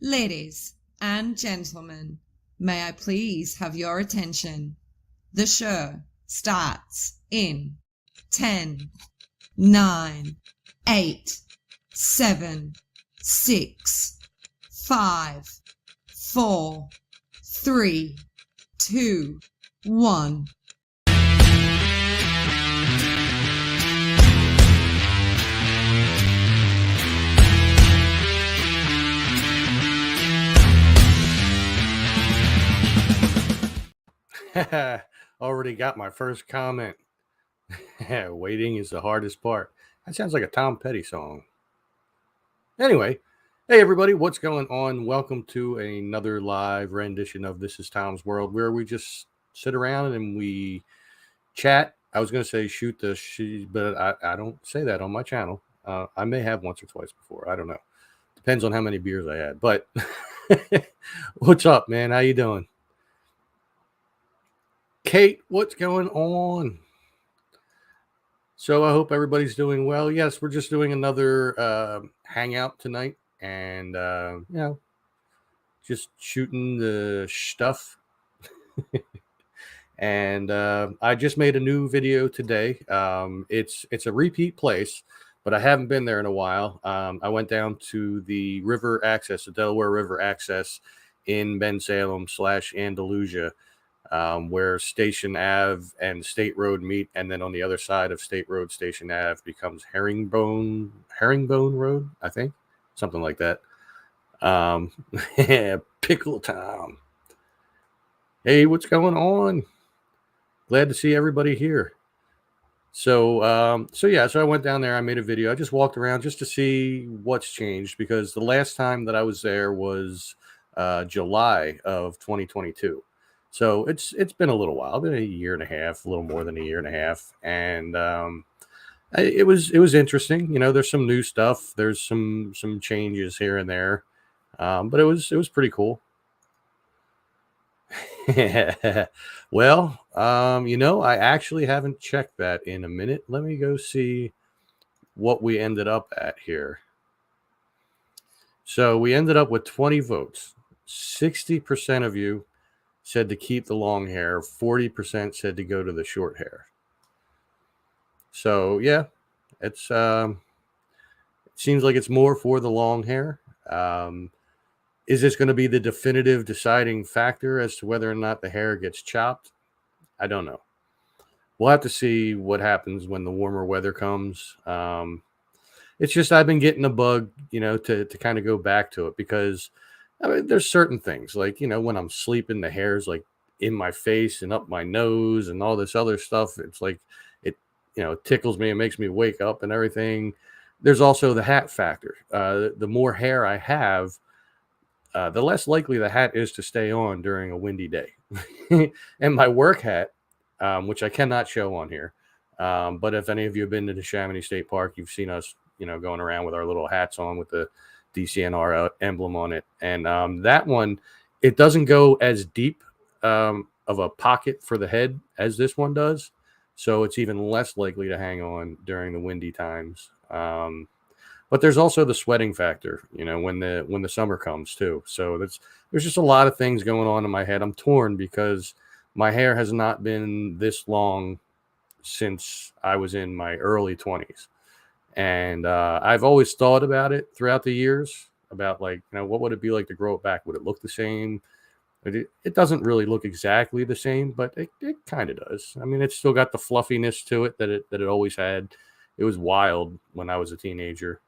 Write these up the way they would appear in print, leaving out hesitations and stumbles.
Ladies and gentlemen, may I please have your attention? The show starts in 10, 9, 8, 7, 6, 5, 4, 3, 2, 1. Already got my first comment. Waiting is the hardest part. That sounds like a Tom Petty song. Anyway, hey everybody, what's going on? Welcome to another live rendition of This Is Tom's World, where we just sit around and we chat. I was going to say shoot the shit, but I don't say that on my channel. I may have once or twice before. I don't know. Depends on how many beers I had. But what's up, man? How you doing? Kate, what's going on? So I hope everybody's doing well. Yes, we're just doing another hangout tonight, and just shooting the stuff. And I just made a new video today. It's a repeat place, but I haven't been there in a while. I went down to the river access, the Delaware River access in Bensalem / Andalusia. Where Station Ave and State Road meet, and then on the other side of State Road, Station Ave becomes Herringbone Road, I think, something like that. Pickle Tom. Hey, what's going on? Glad to see everybody here. So I went down there. I made a video. I just walked around just to see what's changed, because the last time that I was there was July of 2022. So it's been a little while, been a year and a half, a little more than a year and a half, and it was interesting. You know, there's some new stuff, there's some changes here and there, but it was pretty cool. Well, I actually haven't checked that in a minute. Let me go see what we ended up at here. So we ended up with 20 votes. 60% of you said to keep the long hair. 40% said to go to the short hair. So yeah, it seems like it's more for the long hair. Is this going to be the definitive deciding factor as to whether or not the hair gets chopped? I don't know. We'll have to see what happens when the warmer weather comes. It's just I've been getting a bug, to kind of go back to it, because I mean, there's certain things like, when I'm sleeping, the hair's like in my face and up my nose and all this other stuff. It's like it tickles me and makes me wake up and everything. There's also the hat factor. The more hair I have, the less likely the hat is to stay on during a windy day. And my work hat, which I cannot show on here, but if any of you have been to the Chamonix State Park, you've seen us, going around with our little hats on with the DCNR emblem on it. And that one, it doesn't go as deep of a pocket for the head as this one does. So it's even less likely to hang on during the windy times. But there's also the sweating factor, when the summer comes too. So there's just a lot of things going on in my head. I'm torn because my hair has not been this long since I was in my early 20s. And I've always thought about it throughout the years, about like, what would it be like to grow it back? Would it look the same? It doesn't really look exactly the same, but it kind of does. I mean, it's still got the fluffiness to it that it always had. It was wild when I was a teenager.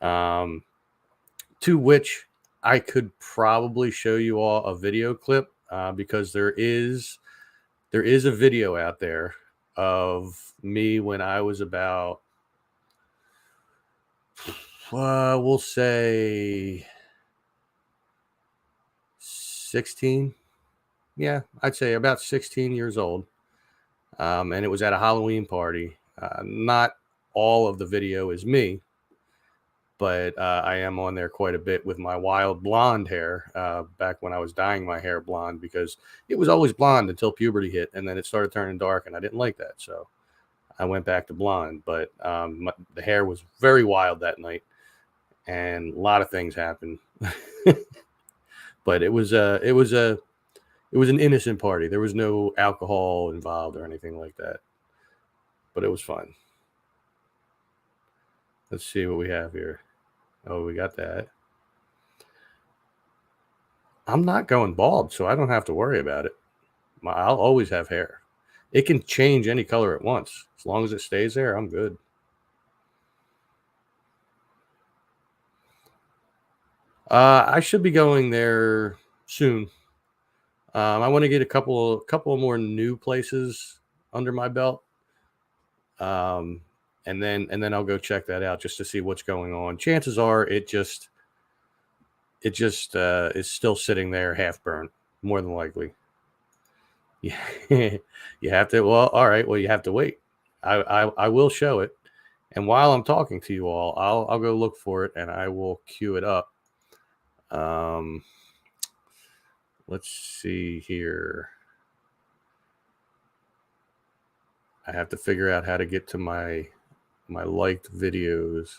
To which I could probably show you all a video clip, because there is a video out there of me when I was about, we'll say 16. Yeah, I'd say about 16 years old. And it was at a Halloween party. Not all of the video is me, but I am on there quite a bit with my wild blonde hair, back when I was dyeing my hair blonde, because it was always blonde until puberty hit, and then it started turning dark, and I didn't like that. So I went back to blonde, but the hair was very wild that night, and a lot of things happened. But it was an innocent party. There was no alcohol involved or anything like that. But it was fun. Let's see what we have here. Oh, we got that. I'm not going bald, so I don't have to worry about it. I'll always have hair. It can change any color at once. As long as it stays there, I'm good. I should be going there soon. I want to get a couple of more new places under my belt. And then I'll go check that out just to see what's going on. Chances are it just is still sitting there half burnt, more than likely. Yeah, you have to. Well, all right. Well, you have to wait. I will show it, and while I'm talking to you all, I'll go look for it and I will queue it up. Let's see here. I have to figure out how to get to my liked videos.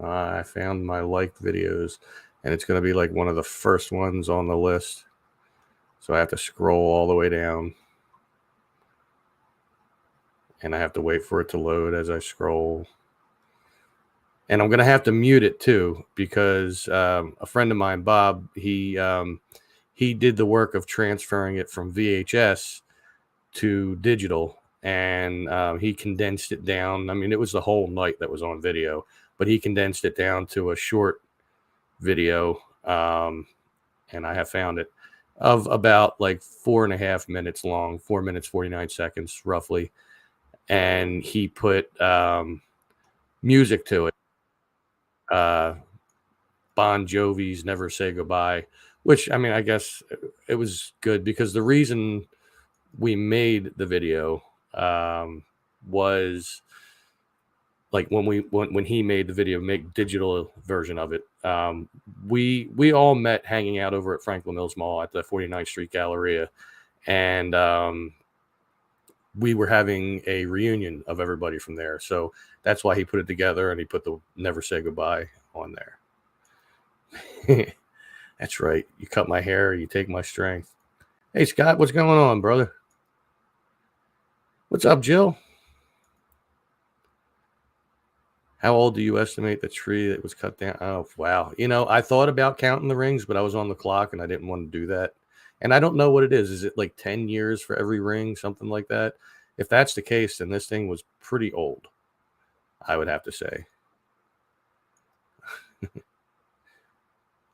I found my liked videos, and it's going to be like one of the first ones on the list. So I have to scroll all the way down, and I have to wait for it to load as I scroll. And I'm going to have to mute it too, because a friend of mine, Bob, he did the work of transferring it from VHS to digital, and he condensed it down. I mean, it was the whole night that was on video, but he condensed it down to a short video, and I have found it, of about like 4.5 minutes long, 4 minutes 49 seconds roughly, and he put music to it. Bon Jovi's Never Say Goodbye, which, I mean, I guess it was good because the reason we made the video was like when he made the video, make digital version of it. We all met hanging out over at Franklin Mills Mall at the 49th Street Galleria, and we were having a reunion of everybody from there. So that's why he put it together, and he put the Never Say Goodbye on there. That's right. You cut my hair, you take my strength. Hey, Scott, what's going on, brother? What's up, Jill? How old do you estimate the tree that was cut down? Oh, wow. You know, I thought about counting the rings, but I was on the clock and I didn't want to do that. And I don't know what it is. Is it like 10 years for every ring, something like that? If that's the case, then this thing was pretty old, I would have to say.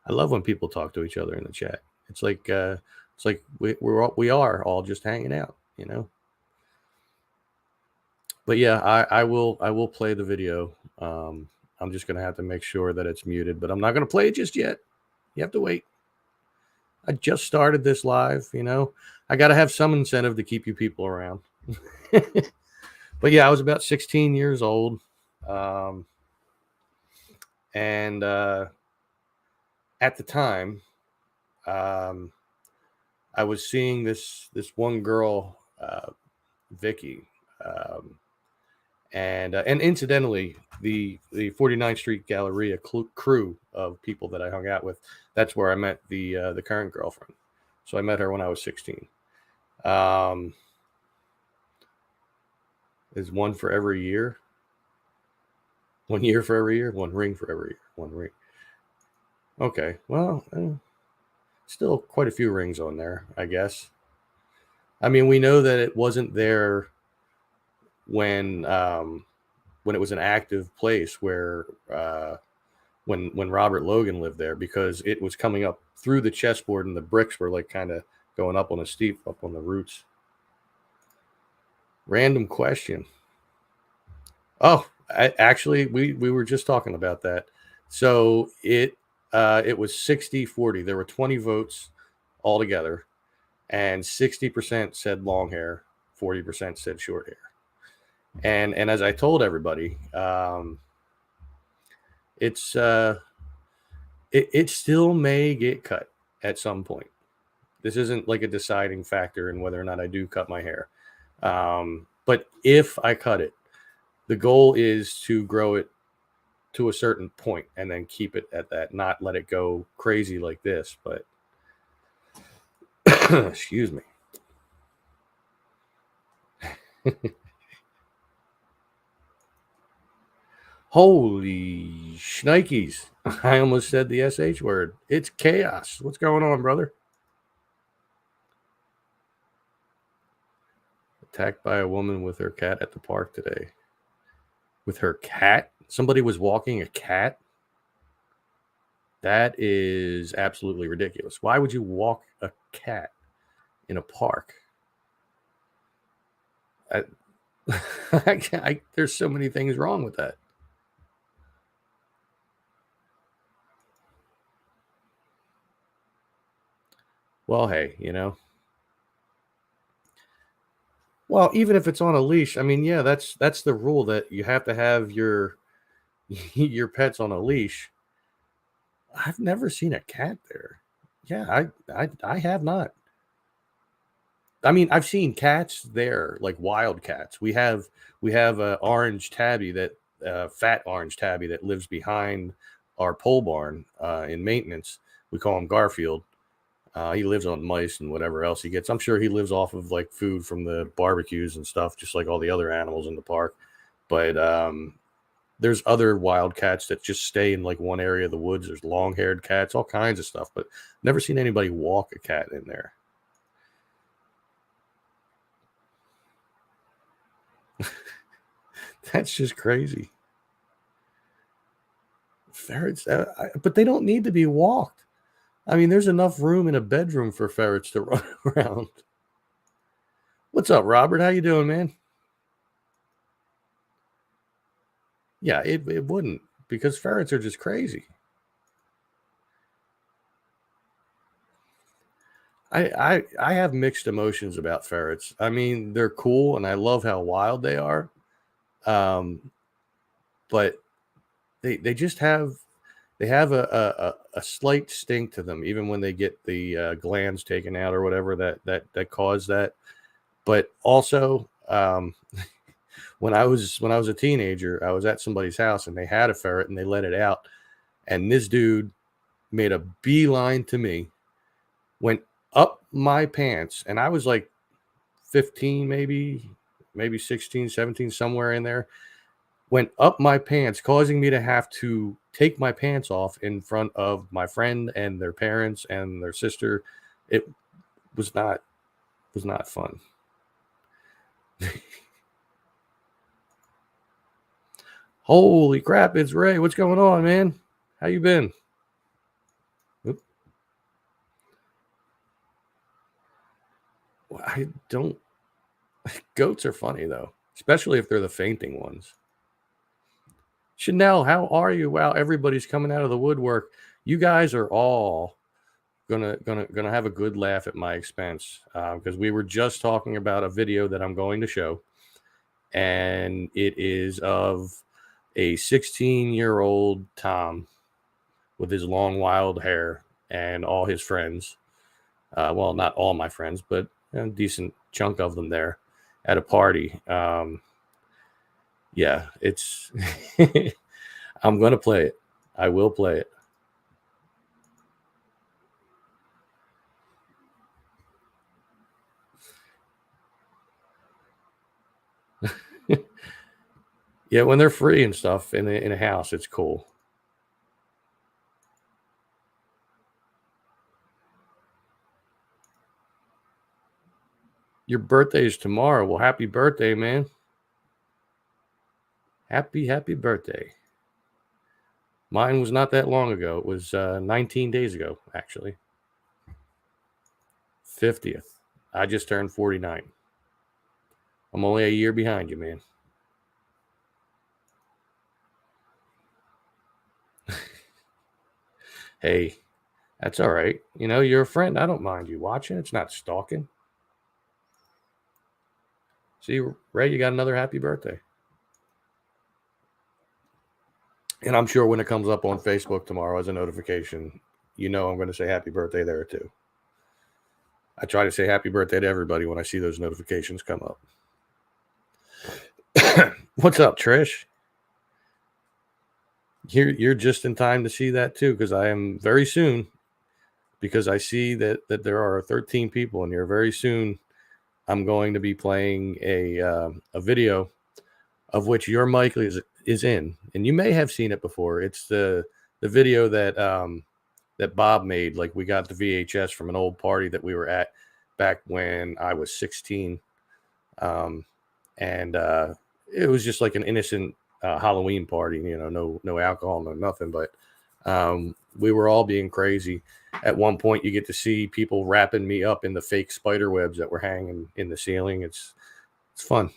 I love when people talk to each other in the chat. It's like we are all just hanging out, you know. But yeah, I will play the video. I'm just gonna have to make sure that it's muted, but I'm not gonna play it just yet. You have to wait. I just started this live, you know. I got to have some incentive to keep you people around. But yeah, I was about 16 years old, and at the time, I was seeing this one girl, Vicky, and incidentally, the 49th Street Galleria crew of people that I hung out with, that's where I met the current girlfriend. So I met her when I was 16. Is one for every year? 1 year for every year? One ring for every year? One ring. Okay, well, still quite a few rings on there, I guess. I mean, we know that it wasn't there when it was an active place where when Robert Logan lived there, because it was coming up through the chessboard and the bricks were like kind of going up on a steep, up on the roots. Random question. Oh, actually, we were just talking about that. So it was 60-40. There were 20 votes altogether, and 60% said long hair, 40% said short hair. And as I told everybody, it still may get cut at some point. This isn't like a deciding factor in whether or not I do cut my hair. But if I cut it, the goal is to grow it to a certain point and then keep it at that, not let it go crazy like this. But excuse me. Holy shnikes. I almost said the SH word. It's chaos. What's going on, brother? Attacked by a woman with her cat at the park today. With her cat? Somebody was walking a cat? That is absolutely ridiculous. Why would you walk a cat in a park? There's so many things wrong with that. Well, hey, Well, even if it's on a leash, I mean, yeah, that's the rule, that you have to have your your pets on a leash. I've never seen a cat there. Yeah, I have not. I mean, I've seen cats there, like wild cats. We have a orange tabby, that fat orange tabby, that lives behind our pole barn in maintenance. We call him Garfield. He lives on mice and whatever else he gets. I'm sure he lives off of like food from the barbecues and stuff, just like all the other animals in the park. But there's other wild cats that just stay in like one area of the woods. There's long-haired cats, all kinds of stuff, but never seen anybody walk a cat in there. That's just crazy. Ferrets, but they don't need to be walked. I mean, there's enough room in a bedroom for ferrets to run around. What's up, Robert? How you doing, man? Yeah, it wouldn't, because ferrets are just crazy. I have mixed emotions about ferrets. I mean, they're cool, and I love how wild they are. But they just have a slight stink to them, even when they get the glands taken out or whatever that cause that. But also, when I was a teenager, I was at somebody's house and they had a ferret and they let it out, and this dude made a beeline to me, went up my pants, and I was like 15, maybe 16, 17, somewhere in there. Went up my pants, causing me to have to take my pants off in front of my friend and their parents and their sister. It was not fun. Holy crap, it's Ray. What's going on, man? How you been? Oop. Well, I don't. Goats are funny though, especially if they're the fainting ones. Chanel, how are you? Wow, everybody's coming out of the woodwork. You guys are all gonna have a good laugh at my expense, because we were just talking about a video that I'm going to show, and it is of a 16-year-old Tom with his long wild hair and all his friends. Well, not all my friends, but a decent chunk of them there at a party. Yeah, it's I'm going to play it. I will play it. Yeah, when they're free and stuff in a house, it's cool. Your birthday is tomorrow. Well, happy birthday, man. Happy birthday. Mine was not that long ago. It was 19 days ago, actually. 50th. I just turned 49. I'm only a year behind you, man. Hey, that's all right. You're a friend. I don't mind you watching. It's not stalking. See, Ray, you got another happy birthday. And I'm sure when it comes up on Facebook tomorrow as a notification, I'm going to say happy birthday there too. I try to say happy birthday to everybody when I see those notifications come up. What's up, Trish? You're just in time to see that too, because I am very soon, because I see that there are 13 people in here. Very soon, I'm going to be playing a video of which your mic is in, and you may have seen it before. It's the video that that Bob made. Like, we got the VHS from an old party that we were at back when I was 16, and it was just like an innocent Halloween party. You know, no alcohol, no nothing, but we were all being crazy. At one point, you get to see people wrapping me up in the fake spider webs that were hanging in the ceiling. It's fun.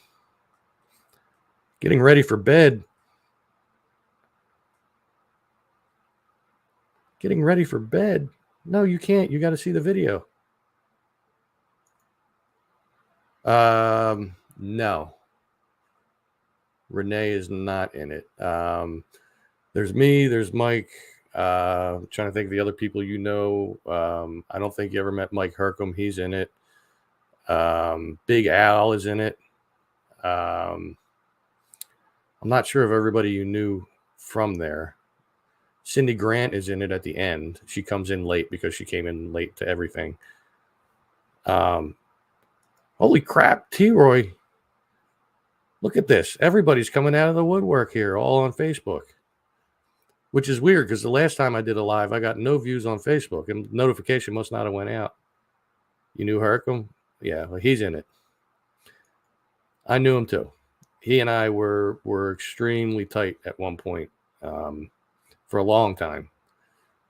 Getting ready for bed. Getting ready for bed. No, you can't. You got to see the video. No. Renee is not in it. There's me. There's Mike. I'm trying to think of the other people you know. I don't think you ever met Mike Hercom. He's in it. Big Al is in it. I'm not sure of everybody you knew from there. Cindy Grant is in it at the end. She comes in late because she came in late to everything. Holy crap, T-Roy. Look at this. Everybody's coming out of the woodwork here, all on Facebook. Which is weird, because the last time I did a live, I got no views on Facebook, and notification must not have went out. You knew Hercom? Yeah, well, he's in it. I knew him too. He and I were extremely tight at one point, for a long time.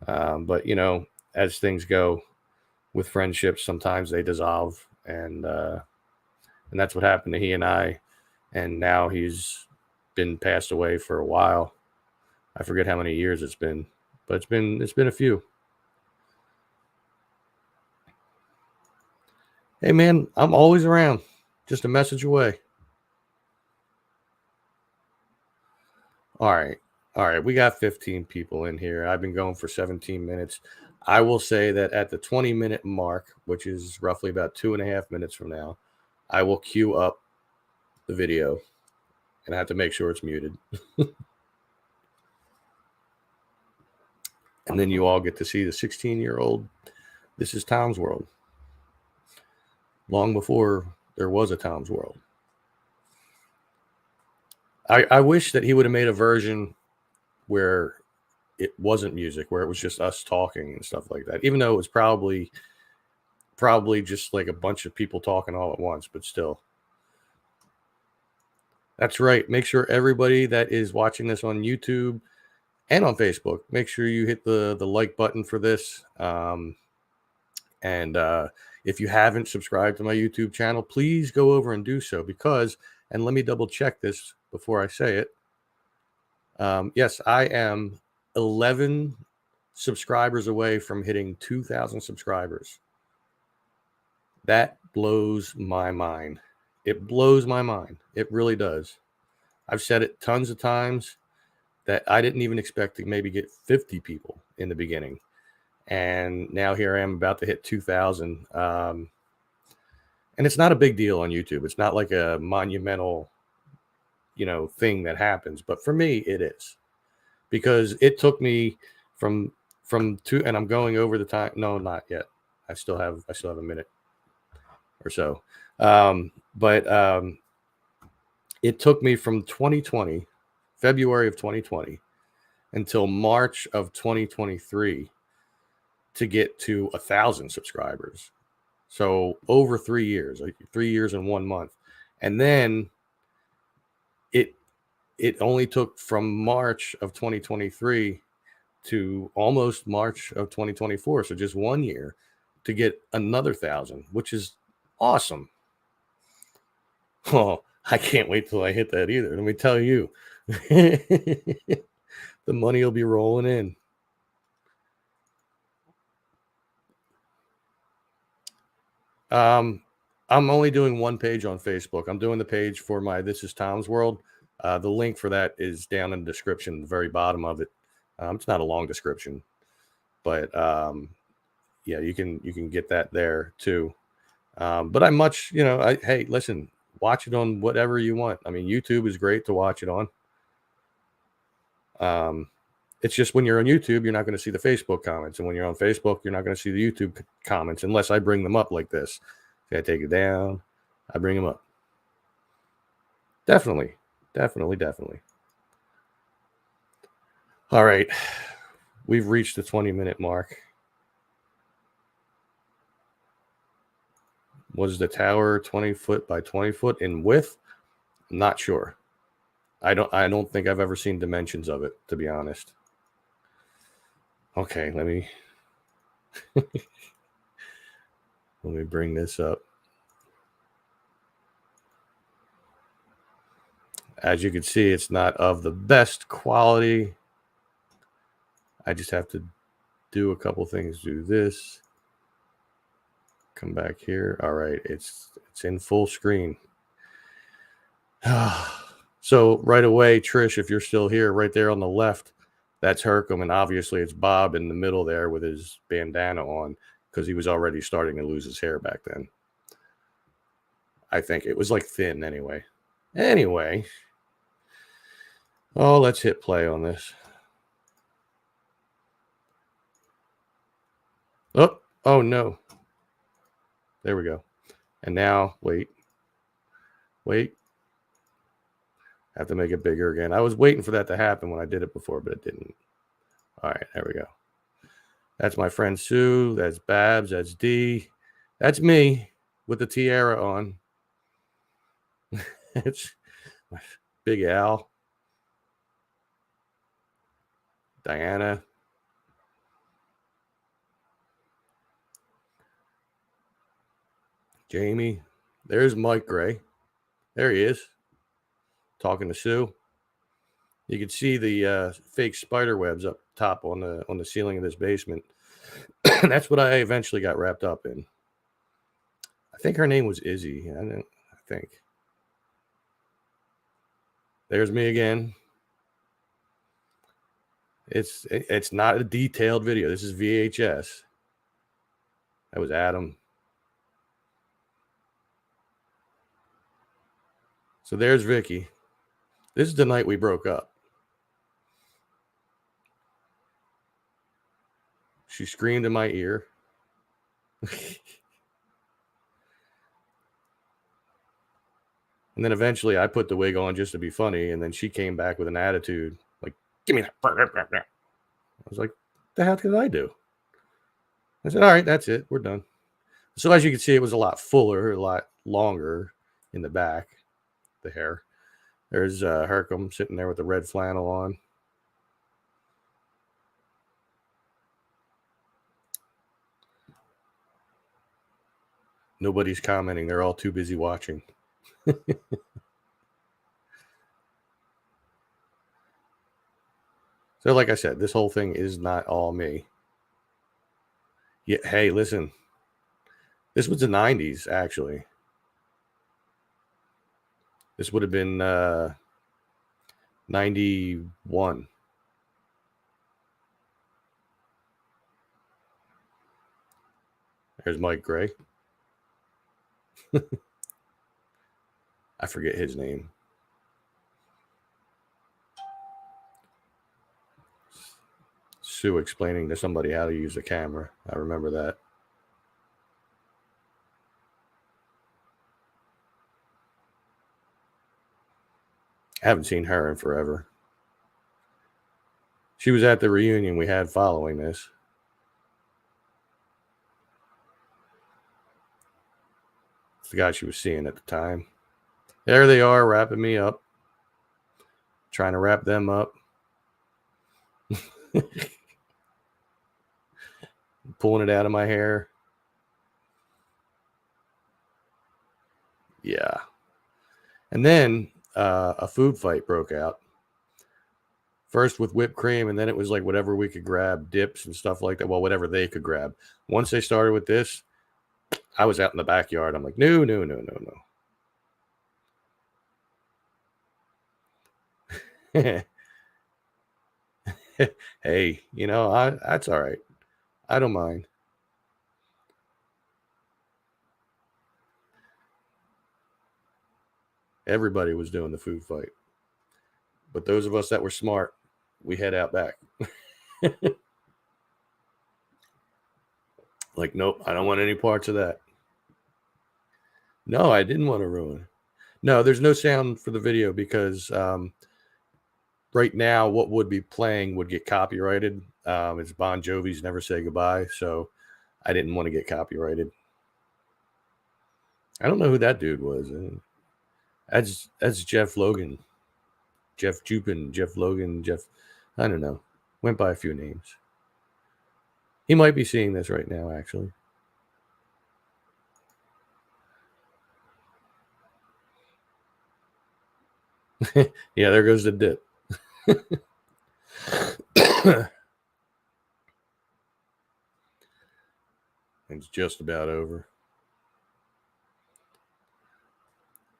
But, you know, as things go with friendships, sometimes they dissolve, and that's what happened to he and I. And now he's been passed away for a while. I forget how many years it's been, but it's been a few. Hey man, I'm always around. Just a message away. All right. We got 15 people in here. I've been going for 17 minutes. I will say that at the 20-minute mark, which is roughly about 2.5 minutes from now, I will queue up the video, and I have to make sure it's muted. And then you all get to see the 16-year-old. This is Tom's World. Long before there was a Tom's World. I wish that he would have made a version where it wasn't music, where it was just us talking and stuff like that, even though it was probably just like a bunch of people talking all at once, but still. That's right. Make sure everybody that is watching this on YouTube and on Facebook, make sure you hit the like button for this. And if you haven't subscribed to my YouTube channel, please go over and do so, because, and let me double check this before I say it. Yes, I am 11 subscribers away from hitting 2,000 subscribers. That blows my mind. It blows my mind. It really does. I've said it tons of times that I didn't even expect to maybe get 50 people in the beginning. And now here I am about to hit 2,000. And it's not a big deal on YouTube. It's not like a monumental, thing that happens. But for me, it is. Because it took me from two, and I'm going over the time. No, not yet. I still have a minute or so. But it took me from 2020, February of 2020, until March of 2023 to get to 1,000 subscribers. So over 3 years, like 3 years and 1 month. And then it only took from March of 2023 to almost March of 2024. So just 1 year to get another 1,000, which is awesome. Oh, I can't wait till I hit that either. Let me tell you, the money will be rolling in. I'm only doing one page on Facebook. I'm doing the page for my This is Tom's World. The link for that is down in the description, the very bottom of it. It's not a long description, but yeah, you can get that there too. But I'm much, hey, listen, watch it on whatever you want. I mean, YouTube is great to watch it on. It's just when you're on YouTube, you're not going to see the Facebook comments. And when you're on Facebook, you're not going to see the YouTube comments unless I bring them up like this. See, I take it down, I bring them up. Definitely. All right. We've reached the 20-minute mark. Was the tower 20 foot by 20 foot in width? I'm not sure. I don't think I've ever seen dimensions of it, to be honest. Okay, let me bring this up. As you can see, it's not of the best quality. I just have to do a couple things. Do this. Come back here. All right, it's in full screen. So right away, Trish, if you're still here, right there on the left, that's Hercom, and obviously it's Bob in the middle there with his bandana on because he was already starting to lose his hair back then. I think it was like thin anyway. Oh, let's hit play on this. Oh no. There we go. And now, wait. I have to make it bigger again. I was waiting for that to happen when I did it before, but it didn't. All right, there we go. That's my friend Sue. That's Babs. That's Dee. That's me with the tiara on. It's Big Al. Diana. Jamie. There's Mike Gray. There he is. Talking to Sue. You can see the fake spider webs up top on the ceiling of this basement. That's what I eventually got wrapped up in. I think her name was Izzy. I think. There's me again. It's not a detailed video. This is VHS. That was Adam. So there's Vicky. This is the night we broke up. She screamed in my ear. And then eventually I put the wig on just to be funny. And then she came back with an attitude like, give me that. I was like, the hell did I do? I said, all right, that's it. We're done. So as you can see, it was a lot fuller, a lot longer in the back, the hair. There's Hercom sitting there with the red flannel on. Nobody's commenting. They're all too busy watching. So like I said, this whole thing is not all me. Yeah, hey, listen. This was the 90s, actually. This would have been 91. There's Mike Gray. I forget his name. Sue explaining to somebody how to use a camera. I remember that. I haven't seen her in forever. She was at the reunion we had following this. It's the guy she was seeing at the time. There they are, wrapping me up. Trying to wrap them up. Pulling it out of my hair. Yeah. And then a food fight broke out. First with whipped cream, and then it was like whatever we could grab, dips and stuff like that. Well, whatever they could grab. Once they started with this, I was out in the backyard. I'm like, no. Hey, that's all right. I don't mind. Everybody was doing the food fight. But those of us that were smart we head out back. Like, nope, I don't want any parts of that. No, I didn't want to ruin. No, there's no sound for the video because right now what would be playing would get copyrighted. It's Bon Jovi's Never Say Goodbye, so I didn't want to get copyrighted. I don't know who that dude was. That's Jeff Logan. Jeff Jupin, Jeff Logan, I don't know. Went by a few names. He might be seeing this right now, actually. Yeah, there goes the dip. It's just about over.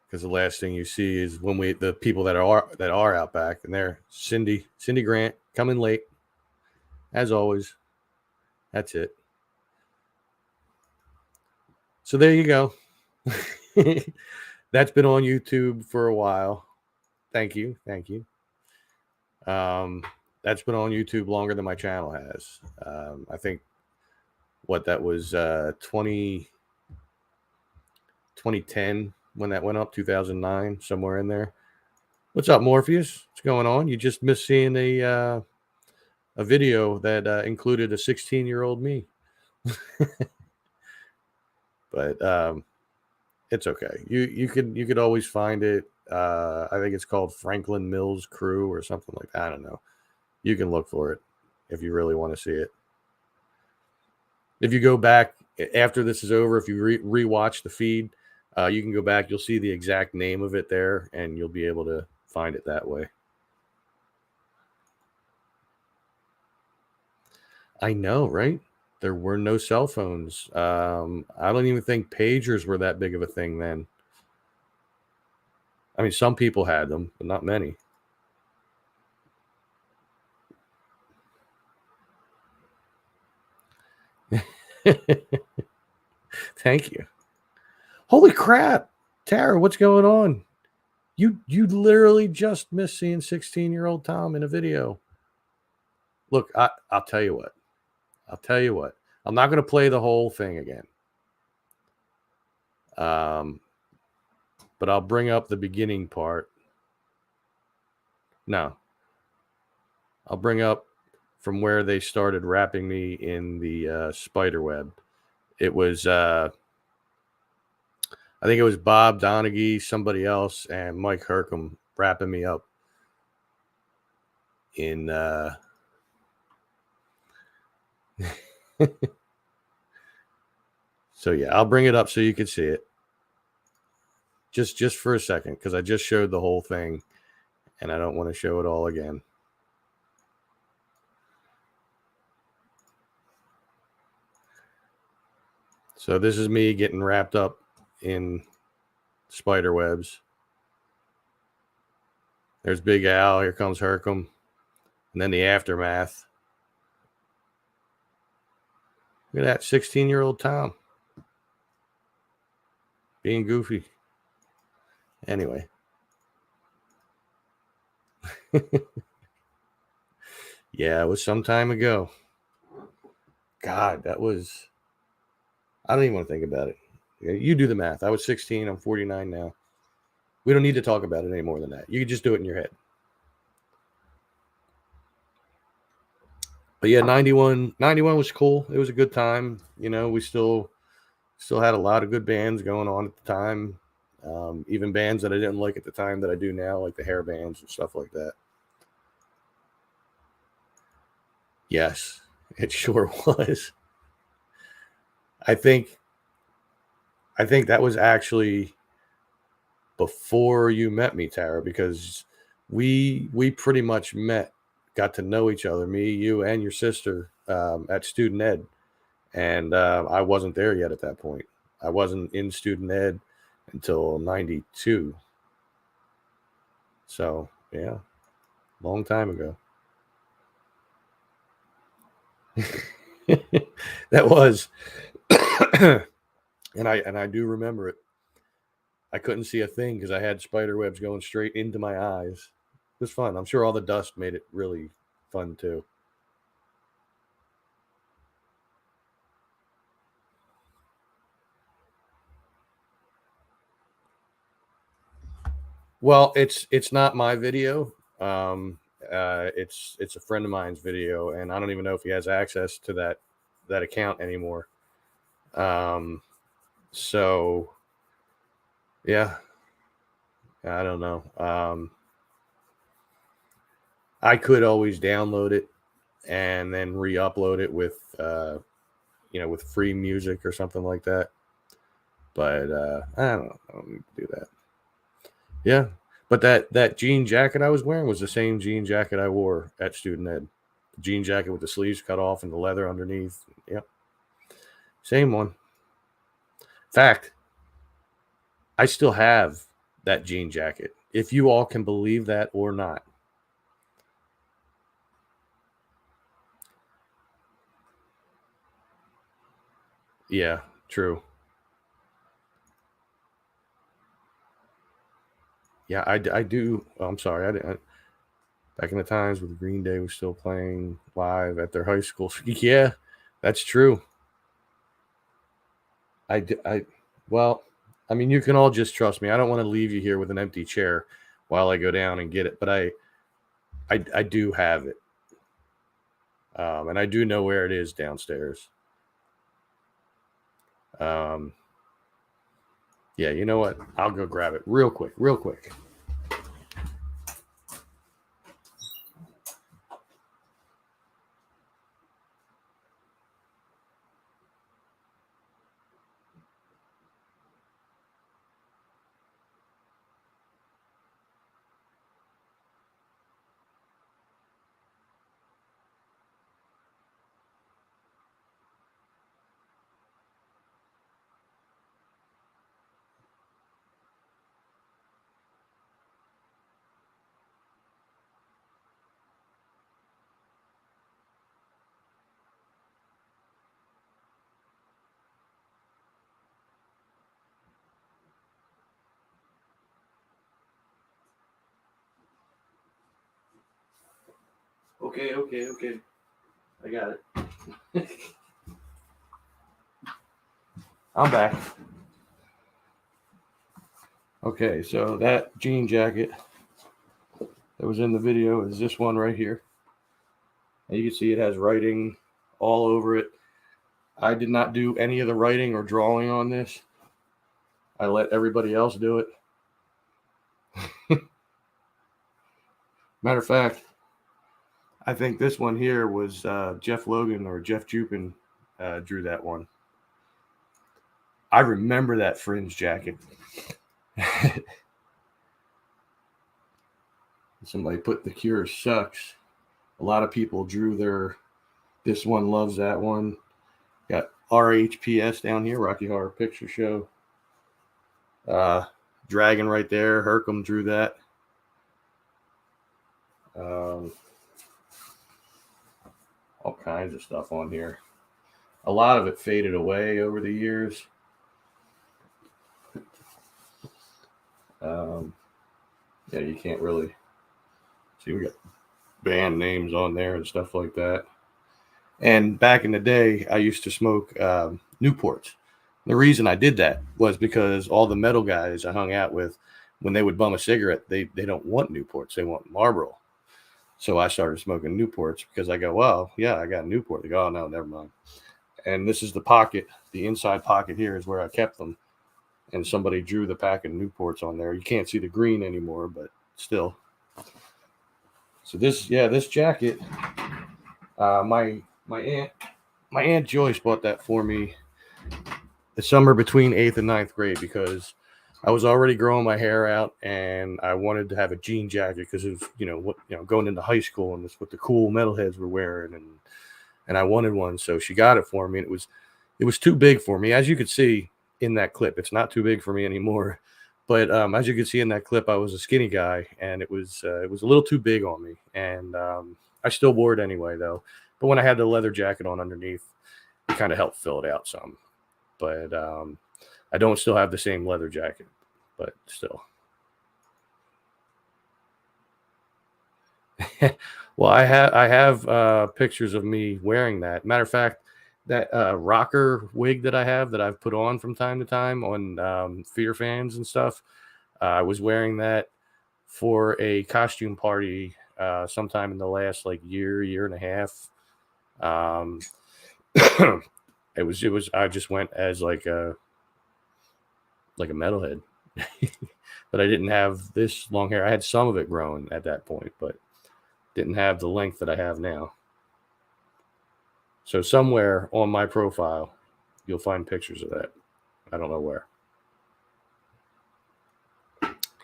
Because the last thing you see is when the people that are out back, and they're Cindy Grant coming late, as always. That's it. So there you go. That's been on YouTube for a while. Thank you. That's been on YouTube longer than my channel has. I think that was 2010 when that went up, 2009, somewhere in there. What's up, Morpheus? What's going on? You just missed seeing a video that included a 16-year-old me. But it's okay. You could always find it. I think it's called Franklin Mills Crew or something like that. I don't know. You can look for it if you really want to see it. If you go back after this is over, if you rewatch the feed, you can go back. You'll see the exact name of it there, and you'll be able to find it that way. I know, right? There were no cell phones. I don't even think pagers were that big of a thing then. I mean, some people had them, but not many. Thank you. Holy crap, Tara, what's going on? You literally just missed seeing 16-year-old Tom in a video. Look, I'll tell you what. I'm not going to play the whole thing again. But I'll bring up the beginning part. No. I'll bring up from where they started wrapping me in the spider web. It was, I think it was Bob Donaghy, somebody else, and Mike Hercom wrapping me up in so yeah, I'll bring it up so you can see it. Just for a second, because I just showed the whole thing and I don't want to show it all again. So this is me getting wrapped up in spider webs. There's Big Al. Here comes Hercom. And then the aftermath. Look at that 16-year-old Tom. Being goofy. Anyway. Yeah, it was some time ago. God, that was... I don't even want to think about it. You do the math. I was 16. I'm 49 now. We don't need to talk about it any more than that. You can just do it in your head. But yeah, 91 was cool. It was a good time. You know, we still had a lot of good bands going on at the time. Even bands that I didn't like at the time that I do now, like the hair bands and stuff like that. Yes, it sure was. I think that was actually before you met me, Tara, because we pretty much got to know each other, me, you, and your sister at Student Ed. And I wasn't there yet at that point. I wasn't in Student Ed until 92. So, yeah, long time ago. That was... and I do remember it. I couldn't see a thing because I had spider webs going straight into my eyes. It was fun. I'm sure all the dust made it really fun too. Well, it's not my video. It's a friend of mine's video, and I don't even know if he has access to that account anymore. So yeah, I don't know. I could always download it and then re-upload it with with free music or something like that. But I don't need to do that. Yeah. But that jean jacket I was wearing was the same jean jacket I wore at student ed. The jean jacket with the sleeves cut off and the leather underneath. Yep. Same one. Fact, I still have that jean jacket. If you all can believe that or not. Yeah, true. Yeah, I do. Oh, I'm sorry. I didn't. Back in the times when Green Day was still playing live at their high school. Yeah, that's true. Well, I mean, you can all just trust me. I don't want to leave you here with an empty chair while I go down and get it, but I do have it. And I do know where it is downstairs. Yeah, you know what? I'll go grab it real quick, real quick. Okay. I got it. I'm back. Okay, so that jean jacket that was in the video is this one right here. And you can see it has writing all over it. I did not do any of the writing or drawing on this. I let everybody else do it. Matter of fact, I think this one here was Jeff Logan or Jeff Jupin drew that one. I remember that fringe jacket. Somebody put The Cure Sucks. A lot of people drew their This One Loves That One. Got RHPS down here, Rocky Horror Picture Show. Dragon right there. Hercom drew that. All kinds of stuff on here. A lot of it faded away over the years. Yeah, you can't really see. We got band names on there and stuff like that. And back in the day, I used to smoke Newports. The reason I did that was because all the metal guys I hung out with, when they would bum a cigarette, they don't want Newports. They want Marlboro. So I started smoking Newports because I go, well, yeah, I got Newport. They go, oh, no, never mind. And this is the pocket. The inside pocket here is where I kept them. And somebody drew the pack of Newports on there. You can't see the green anymore, but still. So this jacket, my aunt Joyce bought that for me the summer between 8th and 9th grade because I was already growing my hair out and I wanted to have a jean jacket because it was, going into high school and it's what the cool metalheads were wearing and I wanted one. So she got it for me and it was too big for me. As you could see in that clip, it's not too big for me anymore. But as you can see in that clip, I was a skinny guy and it was a little too big on me. And I still wore it anyway though. But when I had the leather jacket on underneath, it kind of helped fill it out some. But I don't still have the same leather jacket, but still. Well, I have pictures of me wearing that. Matter of fact, that rocker wig that I have that I've put on from time to time on Fear Fans and stuff. I was wearing that for a costume party sometime in the last like year and a half. Um, it was. I just went as like a metalhead, but I didn't have this long hair. I had some of it growing at that point, but didn't have the length that I have now. So somewhere on my profile, you'll find pictures of that. I don't know where.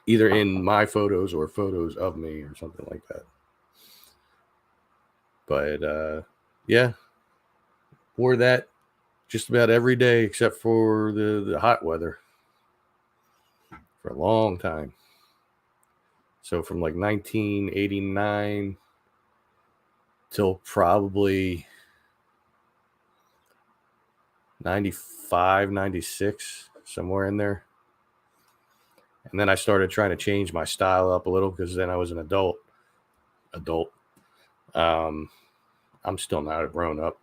Either in my photos or photos of me or something like that. But yeah, wore that just about every day except for the hot weather for a long time. So from like 1989 till probably 95, 96, somewhere in there. And then I started trying to change my style up a little because then I was an adult. I'm still not a grown up.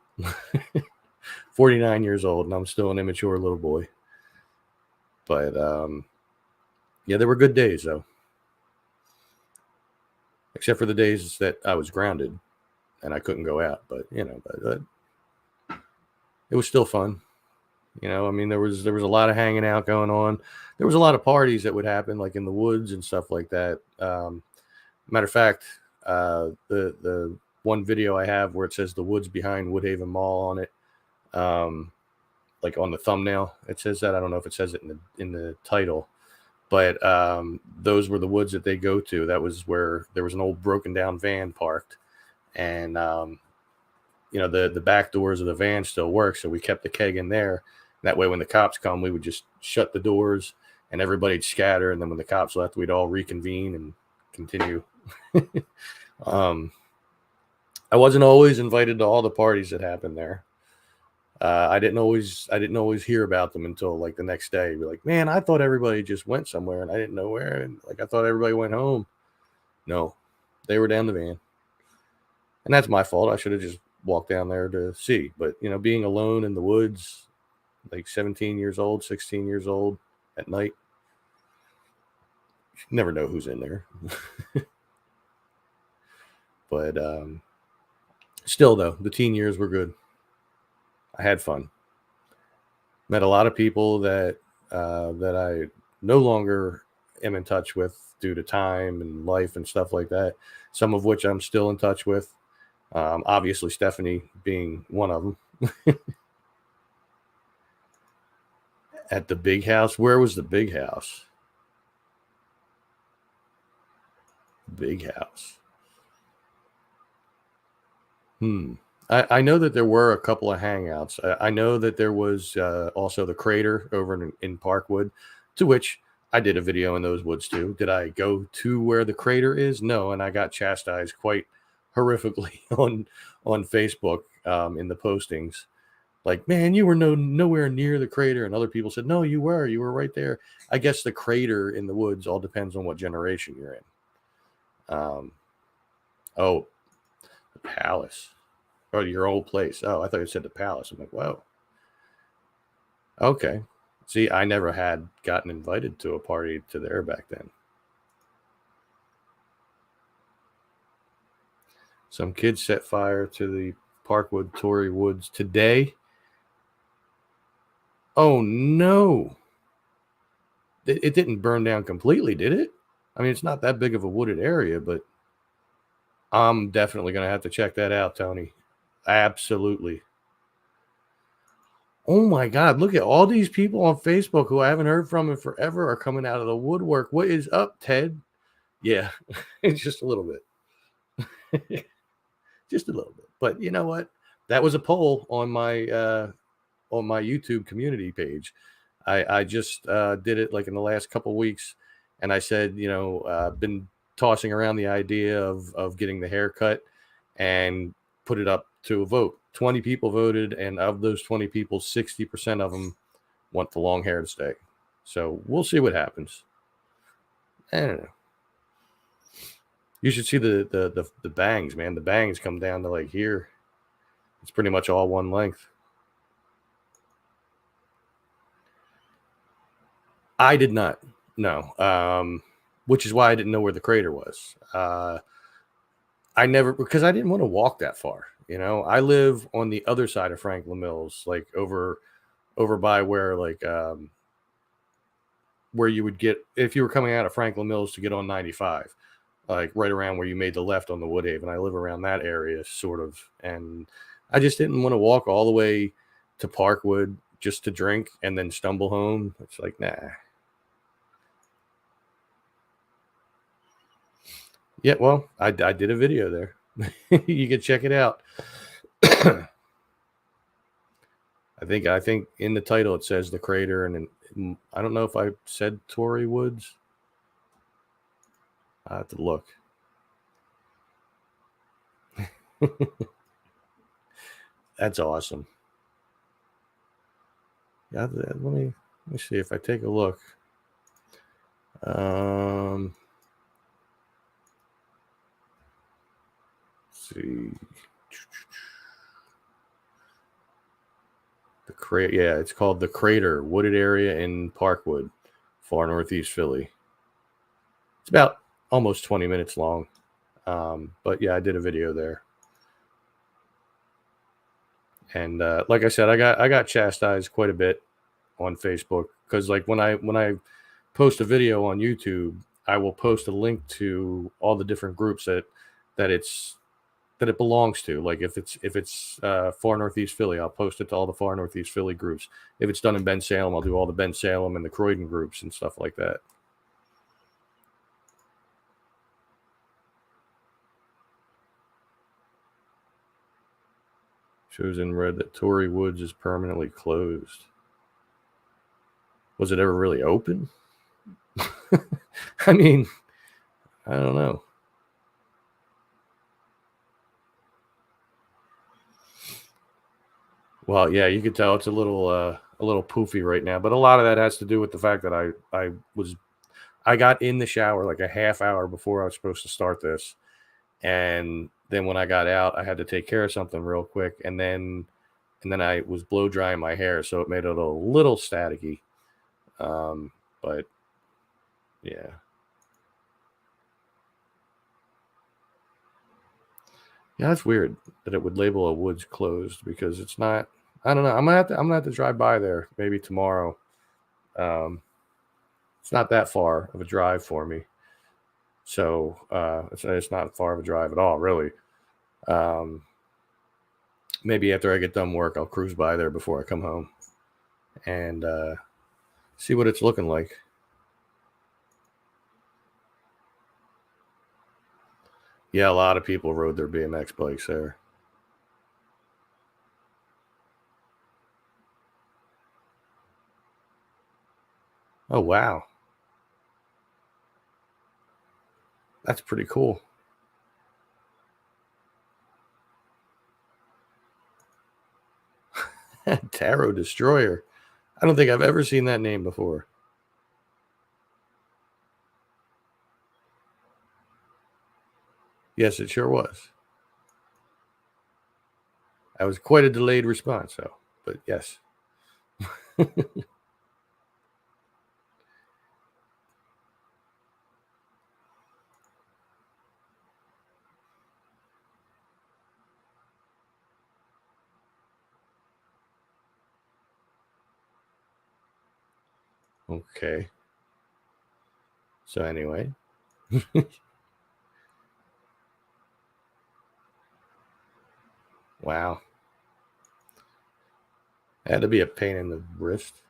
49 years old, and I'm still an immature little boy. But yeah, there were good days though. Except for the days that I was grounded and I couldn't go out. But it was still fun. I mean, there was a lot of hanging out going on. There was a lot of parties that would happen, like in the woods and stuff like that. Matter of fact, the one video I have where it says the woods behind Woodhaven Mall on it, like on the thumbnail, it says that. I don't know if it says it in the title, but those were the woods that they go to. That was where there was an old broken down van parked, and the back doors of the van still work, so we kept the keg in there. That way, when the cops come, we would just shut the doors and everybody'd scatter. And then when the cops left, we'd all reconvene and continue. I wasn't always invited to all the parties that happened there. I didn't always hear about them until like the next day. Be like, man, I thought everybody just went somewhere and I didn't know where. And like, I thought everybody went home. No, they were down the van. And that's my fault. I should have just walked down there to see. But, being alone in the woods, like 17 years old, 16 years old at night, you never know who's in there. But still, though, the teen years were good. I had fun. Met a lot of people that I no longer am in touch with due to time and life and stuff like that. Some of which I'm still in touch with. Obviously, Stephanie being one of them. At the big house? Where was the big house? Big house. I know that there were a couple of hangouts. I know that there was also the crater over in Parkwood, to which I did a video in those woods too. Did I go to where the crater is? No, and I got chastised quite horrifically on Facebook in the postings. Like, man, you were nowhere near the crater. And other people said, no, you were right there. I guess the crater in the woods all depends on what generation you're in. Oh, the palace. Oh, your old place. Oh, I thought you said the palace. I'm like, whoa. Okay. See, I never had gotten invited to a party to there back then. Some kids set fire to the Parkwood Tory Woods today. Oh, no. It didn't burn down completely, did it? I mean, it's not that big of a wooded area, but I'm definitely going to have to check that out, Tony. Absolutely. Oh, my God. Look at all these people on Facebook who I haven't heard from in forever are coming out of the woodwork. What is up, Ted? Yeah, it's just a little bit. Just a little bit. But you know what? That was a poll on my YouTube community page. I just did it like in the last couple of weeks, and I said, been tossing around the idea of getting the haircut and put it up to a vote. 20 people voted, and of those 20 people, 60% of them want the long hair to stay. So we'll see what happens. I don't know. You should see the bangs, man. The bangs come down to like here. It's pretty much all one length. I did not know, which is why I didn't know where the crater was. I never, because I didn't want to walk that far. You know, I live on the other side of Franklin Mills, like over by where where you would get if you were coming out of Franklin Mills to get on 95, like right around where you made the left on the Woodhaven. I live around that area, sort of, and I just didn't want to walk all the way to Parkwood just to drink and then stumble home. It's like, nah. Yeah, well, I did a video there. You can check it out. I think in the title it says the crater, and I don't know if I said Tory Woods. I have to look. That's awesome. Yeah, let me see if I take a look. Let's see. The crater, yeah, it's called the Crater, wooded area in Parkwood, far northeast Philly. It's about almost 20 minutes long, but yeah, I did a video there, and like I said, I got chastised quite a bit on Facebook because like when I post a video on YouTube, I will post a link to all the different groups that it belongs to. Like if it's far northeast Philly, I'll post it to all the far northeast Philly groups. If it's done in Ben Salem, I'll do all the Ben Salem and the Croydon groups and stuff like that. Shows in red that Tory Woods is permanently closed. Was it ever really open? I mean, I don't know. Well, yeah, you could tell it's a little poofy right now, but a lot of that has to do with the fact that I got in the shower like a half hour before I was supposed to start this, and then when I got out, I had to take care of something real quick, and then I was blow drying my hair, so it made it a little staticky. But yeah. Yeah, that's weird that it would label a woods closed because it's not. I don't know. I'm gonna have to drive by there maybe tomorrow. It's not that far of a drive for me, so it's not far of a drive at all, really. Maybe after I get done work, I'll cruise by there before I come home and see what it's looking like. Yeah, a lot of people rode their BMX bikes there. Oh, wow. That's pretty cool. Tarot Destroyer. I don't think I've ever seen that name before. Yes, it sure was. That was quite a delayed response, though. But yes. Okay. So anyway. Wow. It had to be a pain in the wrist.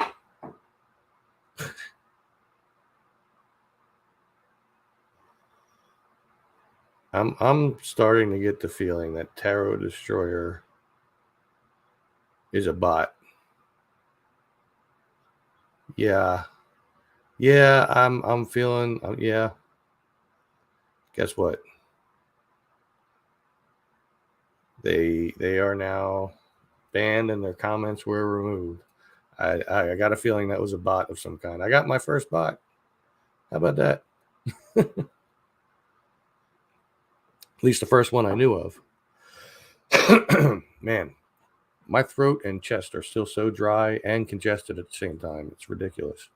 I'm starting to get the feeling that Tarot Destroyer is a bot. Yeah. Yeah, I'm feeling yeah. Guess what? They are now banned and their comments were removed. I got a feeling that was a bot of some kind. I got my first bot. How about that? At least the first one I knew of. Man, my throat and chest are still so dry and congested at the same time. It's ridiculous.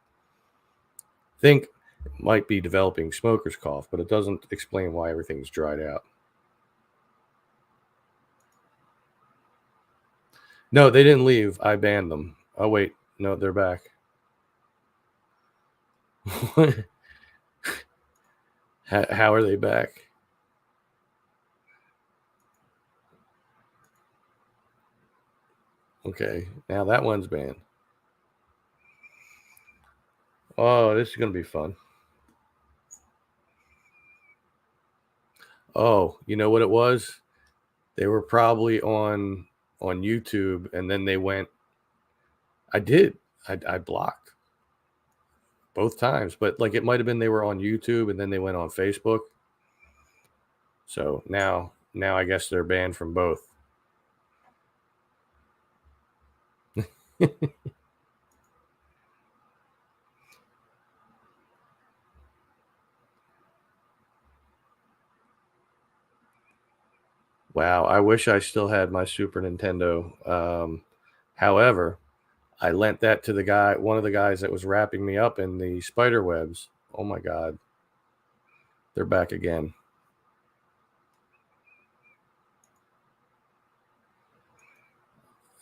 I think it might be developing smoker's cough, but it doesn't explain why everything's dried out. No, they didn't leave. I banned them. Oh, wait. No, they're back. How are they back? Okay, now that one's banned. Oh, this is going to be fun. Oh, you know what it was? They were probably on YouTube, and then they went. I did. I blocked both times, but like it might have been they were on YouTube and then they went on Facebook. So now I guess they're banned from both. Wow, I wish I still had my Super Nintendo. However, I lent that to one of the guys that was wrapping me up in the spider webs. Oh my God, they're back again.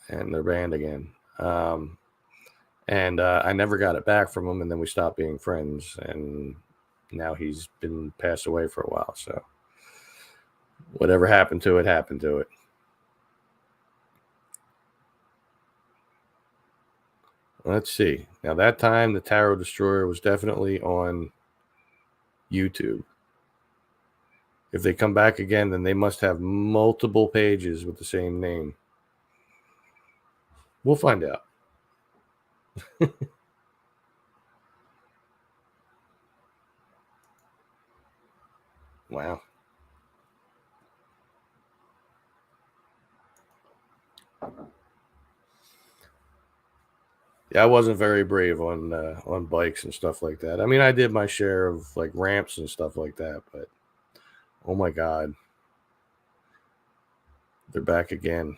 And they're banned again. And I never got it back from him, and then we stopped being friends, and now he's been passed away for a while. So whatever happened to it, happened to it. Let's see. Now that time, the Tarot Destroyer was definitely on YouTube. If they come back again, then they must have multiple pages with the same name. We'll find out. Wow. Yeah, I wasn't very brave on bikes and stuff like that. I mean, I did my share of like ramps and stuff like that, but oh my God, they're back again.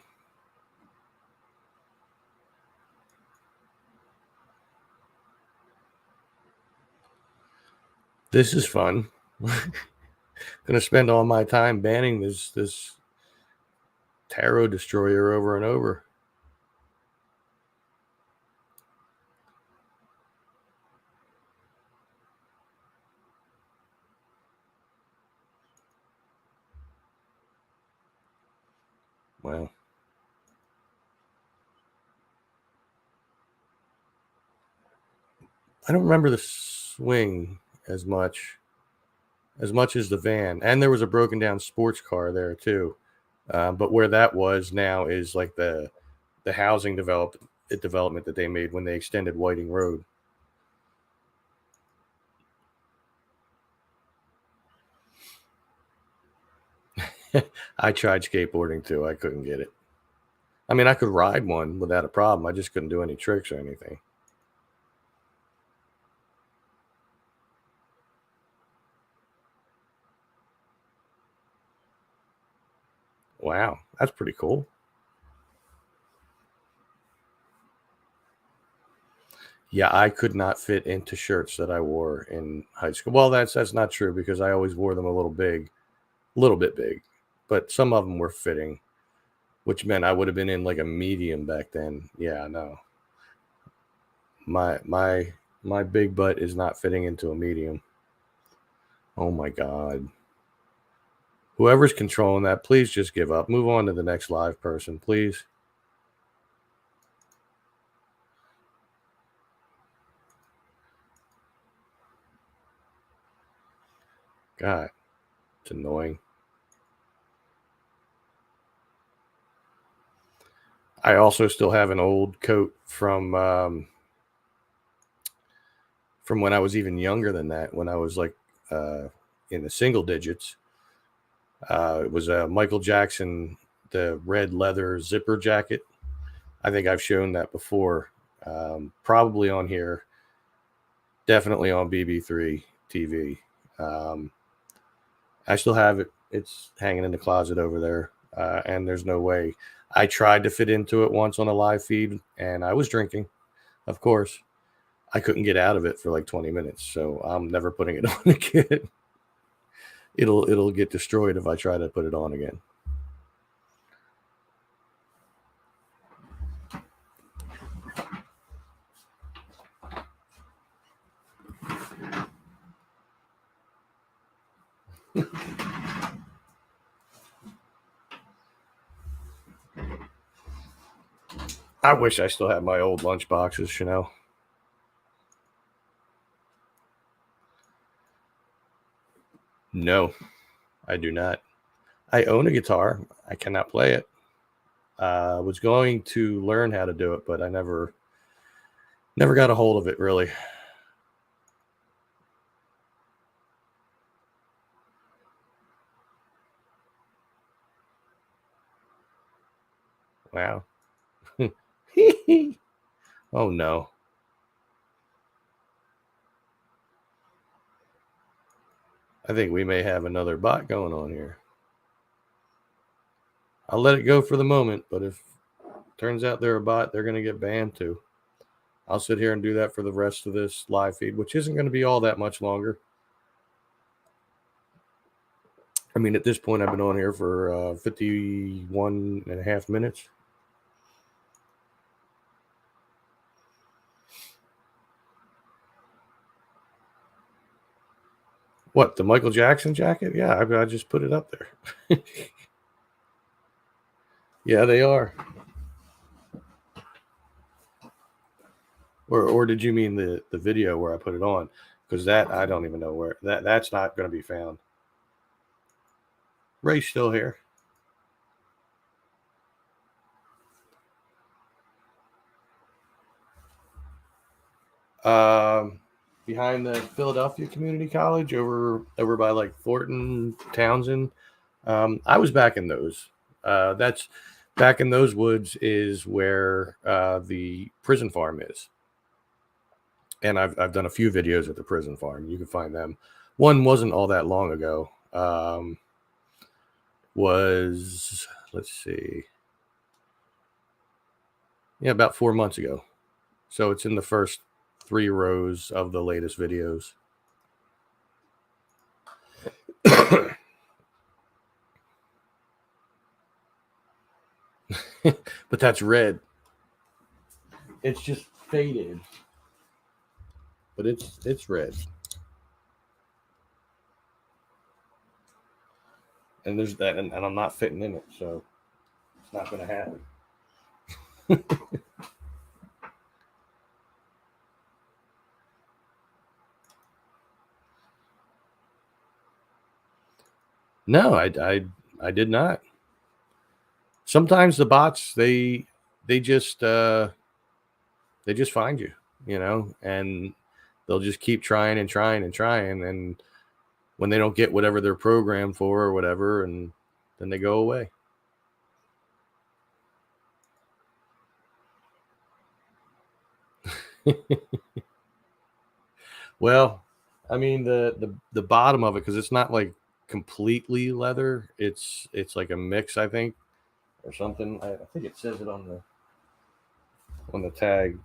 This is fun. Gonna spend all my time banning this Tarot Destroyer over and over. Wow. I don't remember the swing as much as the van, and there was a broken down sports car there too. But where that was now is like the housing development that they made when they extended Whiting Road. I tried skateboarding too. I couldn't get it. I mean, I could ride one without a problem. I just couldn't do any tricks or anything. Wow, that's pretty cool. Yeah, I could not fit into shirts that I wore in high school. Well, that's not true because I always wore them a little bit big, but some of them were fitting, which meant I would have been in like a medium back then. Yeah, no. My big butt is not fitting into a medium. Oh my God. Whoever's controlling that, please just give up. Move on to the next live person, please. God, it's annoying. I also still have an old coat from when I was even younger than that, when I was like in the single digits. It was a Michael Jackson, the red leather zipper jacket. I think I've shown that before, probably on here, definitely on BB3 TV. I still have it It's hanging in the closet over there, and there's no way. I tried to fit into it once on a live feed, and I was drinking, of course. I couldn't get out of it for like 20 minutes, so I'm never putting it on again. It'll get destroyed if I try to put it on again. I wish I still had my old lunch boxes, Chanel. No, I do not. I own a guitar. I cannot play it. I was going to learn how to do it, but I never got a hold of it, really. Wow. Oh, no. I think we may have another bot going on here. I'll let it go for the moment, but if it turns out they're a bot, they're going to get banned too. I'll sit here and do that for the rest of this live feed, which isn't going to be all that much longer. I mean, at this point, I've been on here for 51 and a half minutes. What, the Michael Jackson jacket? Yeah, I just put it up there. Yeah, they are. Or did you mean the video where I put it on? Because that, I don't even know where. That's not going to be found. Ray's still here. Behind the Philadelphia Community College over by like Thornton, Townsend. I was back in those. That's back in those woods is where the prison farm is. And I've done a few videos at the prison farm. You can find them. One wasn't all that long ago. Was, let's see. Yeah, about 4 months ago. So it's in the first 3 rows of the latest videos. But that's red. It's just faded. But it's red. And there's that, and I'm not fitting in it, so it's not going to happen. No, I did not. Sometimes the bots they just find you, and they'll just keep trying and trying and trying, and when they don't get whatever they're programmed for or whatever, and then they go away. Well, I mean the bottom of it, because it's not like completely leather. It's like a mix, I think, or something. I think it says it on the tag.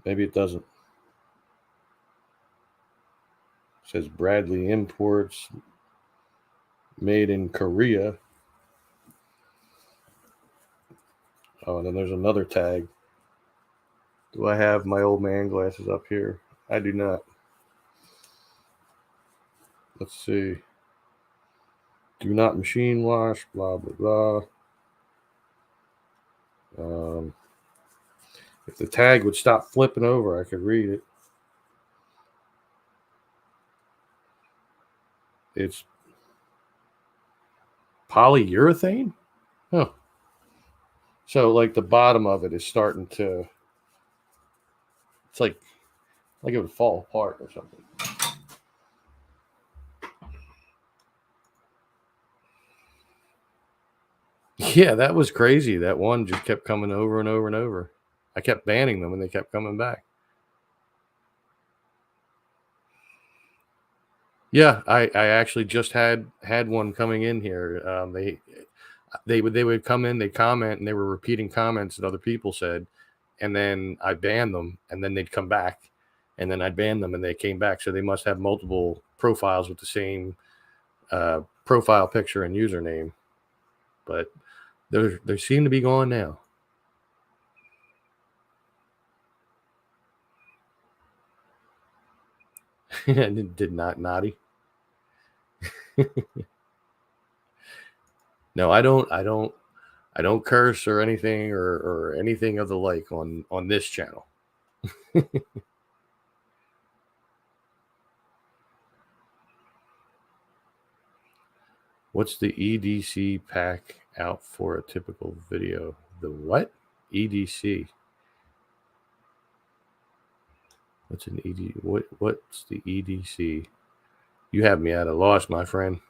Maybe it doesn't. It says Bradley Imports, made in Korea. Oh, and then there's another tag. Do I have my old man glasses up here? I do not. Let's see. Do not machine wash, blah, blah, blah. If the tag would stop flipping over, I could read it. It's polyurethane? Huh. So, like, the bottom of it is starting to, it's like it would fall apart or something. Yeah, that was crazy. That one just kept coming over and over and over. I kept banning them and they kept coming back. Yeah, I actually just had one coming in here. They would come in, they comment, and they were repeating comments that other people said, and then I banned them, and then they'd come back, and then I'd ban them, and they came back. So they must have multiple profiles with the same profile picture and username, but they seem to be gone now. Did not naughty. No, I don't curse or anything or anything of the like on this channel. What's the EDC pack out for a typical video? The what? EDC. What's an ED? What's the EDC? You have me at a loss, my friend.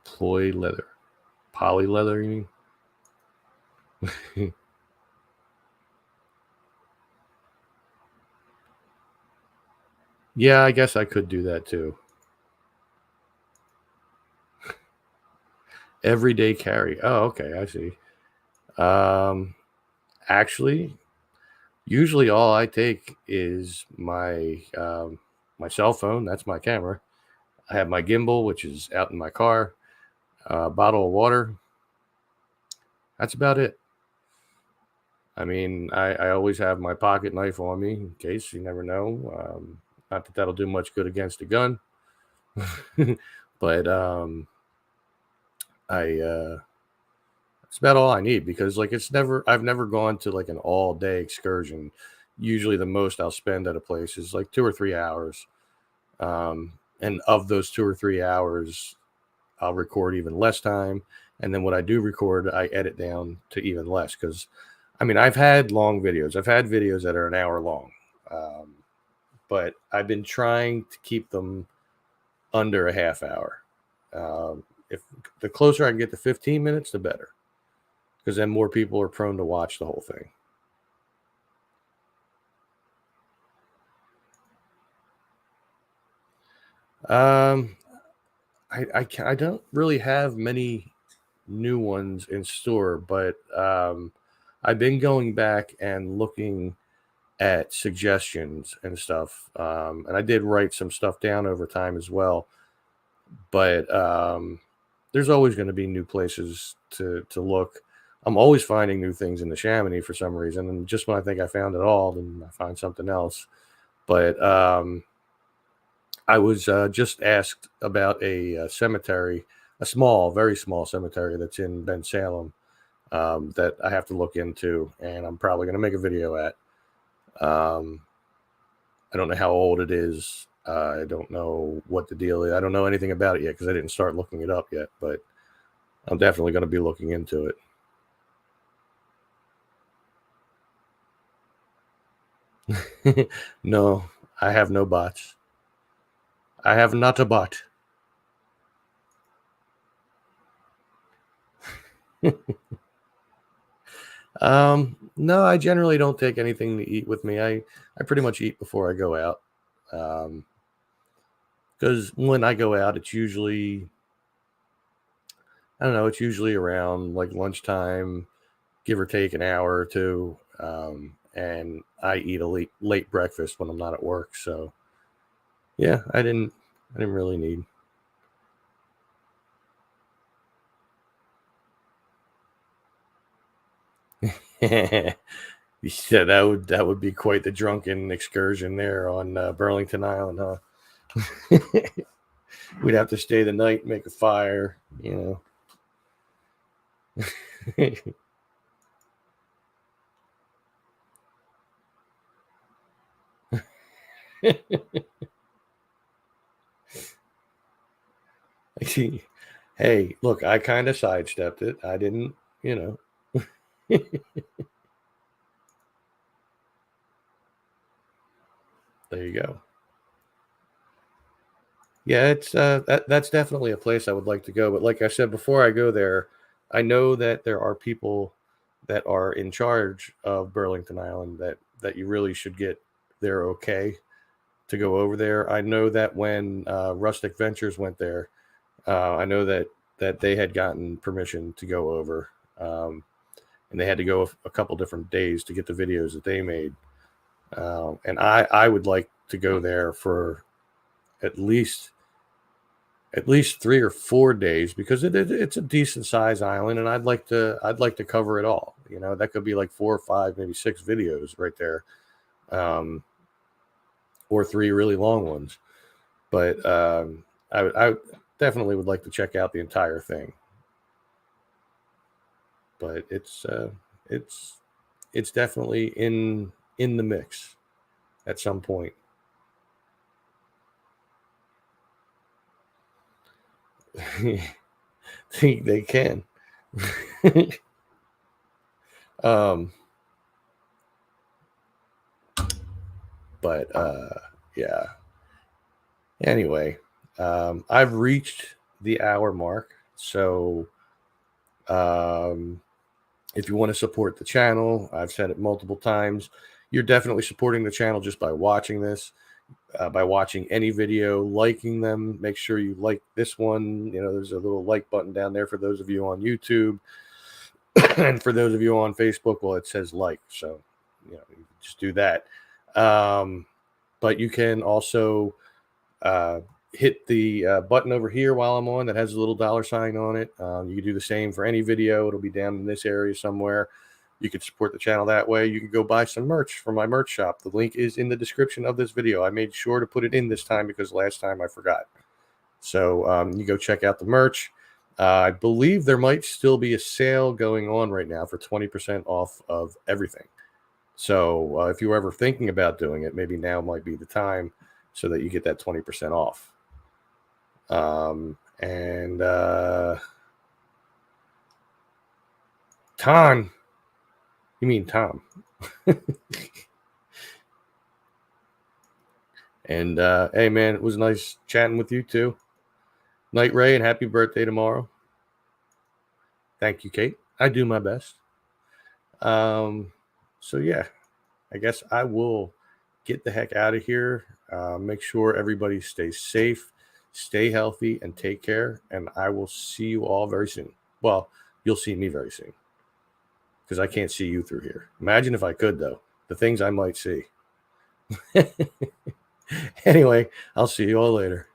Ploy leather. Poly leather, you mean? Yeah, I guess I could do that too. Everyday carry. Oh, okay, I see. Actually, usually all I take is my cell phone. That's my camera. I have my gimbal, which is out in my car. A bottle of water. That's about it. I mean, I always have my pocket knife on me in case you never know. Not that that'll do much good against a gun, but it's about all I need because like I've never gone to like an all day excursion. Usually the most I'll spend at a place is like 2 or 3 hours. And of those 2 or 3 hours, I'll record even less time. And then what I do record, I edit down to even less because I mean, I've had long videos. I've had videos that are an hour long, but I've been trying to keep them under a half hour. If the closer I can get to 15 minutes, the better, because then more people are prone to watch the whole thing. Um, I don't really have many new ones in store, but I've been going back and looking at suggestions and stuff. And I did write some stuff down over time as well. But there's always going to be new places to look. I'm always finding new things in the Chamonix for some reason, and just when I think I found it all, then I find something else. But I was just asked about a cemetery, a small, very small cemetery that's in Ben Salem that I have to look into, and I'm probably going to make a video at. Um, I don't know how old it is. I don't know what the deal is. I don't know anything about it yet because I didn't start looking it up yet, but I'm definitely going to be looking into it. No, I have no bots. I have not a bot. No, I generally don't take anything to eat with me. I pretty much eat before I go out. Because when I go out, it's usually, I don't know, it's usually around like lunchtime, give or take an hour or two. And I eat a late breakfast when I'm not at work. So yeah, I didn't really need. Yeah, that would be quite the drunken excursion there on Burlington Island, huh? We'd have to stay the night, make a fire, you know. Hey, look, I kind of sidestepped it. I didn't, you know. There you go. Yeah, it's that's definitely a place I would like to go. But like I said before, I go there, I know that there are people that are in charge of Burlington Island that you really should get their okay to go over there. I know that when Rustic Ventures went there, I know that they had gotten permission to go over, and they had to go a couple different days to get the videos that they made. And I would like to go there for at least 3 or 4 days, because it's a decent size island, and I'd like to cover it all. You know, that could be like 4 or 5, maybe 6 videos right there, or 3 really long ones. But I definitely would like to check out the entire thing. But it's definitely in the mix at some point. They can. But yeah. Anyway, I've reached the hour mark, so if you want to support the channel, I've said it multiple times, you're definitely supporting the channel just by watching this. By watching any video, liking them. Make sure you like this one. You know, there's a little like button down there for those of you on YouTube. And for those of you on Facebook, well, it says like. So, you know, you just do that. But you can also hit the button over here while I'm on that has a little $sign on it. You can do the same for any video. It'll be down in this area somewhere. You can support the channel that way. You can go buy some merch from my merch shop. The link is in the description of this video. I made sure to put it in this time because last time I forgot. So you go check out the merch. I believe there might still be a sale going on right now for 20% off of everything. So if you were ever thinking about doing it, maybe now might be the time so that you get that 20% off. Tom. You mean Tom. And hey, man, it was nice chatting with you too. Night Ray, and happy birthday tomorrow. Thank you, Kate. I do my best. So yeah, I guess I will get the heck out of here. Make sure everybody stays safe, stay healthy, and take care. And I will see you all very soon. Well, you'll see me very soon, because I can't see you through here. Imagine if I could, though. The things I might see. Anyway, I'll see you all later.